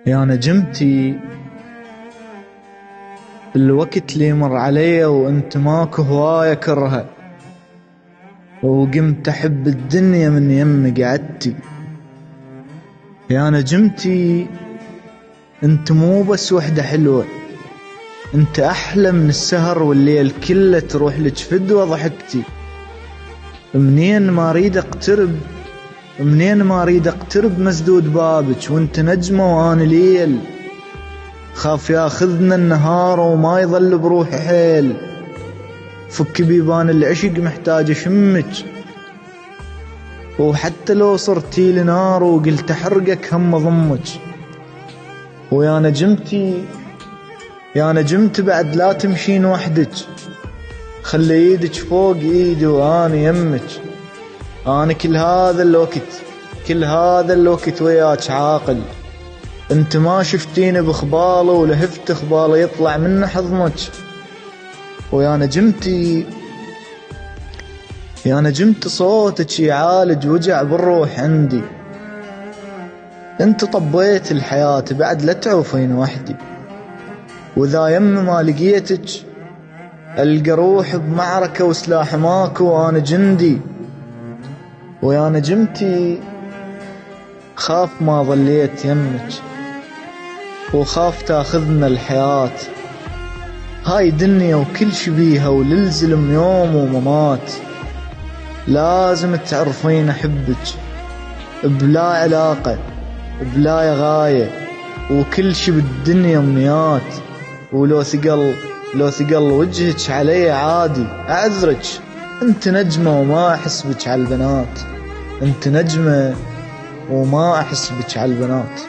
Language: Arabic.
يا نجمتي، الوقت اللي مر علي وانت ماكو هواية كرهه، وقمت احب الدنيا من يم قعدتي. يا نجمتي، انت مو بس وحدة حلوة، انت احلى من السهر والليل كله تروح لك فدوة ضحكتي. منين ما اريد اقترب مسدود بابك وانت نجمة وانا ليل. خاف ياخذنا النهار وما يظل بروحي حيل، فك بيبان العشق محتاج اشمك، وحتى لو صرتي لنار وقلت احرقك هم اضمك. ويا نجمتي، يا نجمتي بعد لا تمشين وحدك، خلي ايدك فوق ايدي وانا يمك. انا كل هذا الوقت وياك عاقل، انت ما شفتيني بخباله ولهفت خباله يطلع من حضنك. ويا نجمتي، يا نجمتي صوتك يعالج وجع بالروح عندي. انت طبيت الحياة بعد لا تعوفين وحدي، واذا يم ما لقيتك القى روح بمعركة وسلاح ماكو وانا جندي. ويا نجمتي، خاف ما ظليت يمك وخاف تاخذنا الحياة. هاي دنيا وكل شي بيها وللزلم يوم وممات، لازم تعرفين احبك بلا علاقة بلا غاية، وكل شي بالدنيا امنيات. ولو ثقل وجهك علي عادي اعذرك، انت نجمة وما احس بك على البنات، انت نجمة وما احس بك على البنات.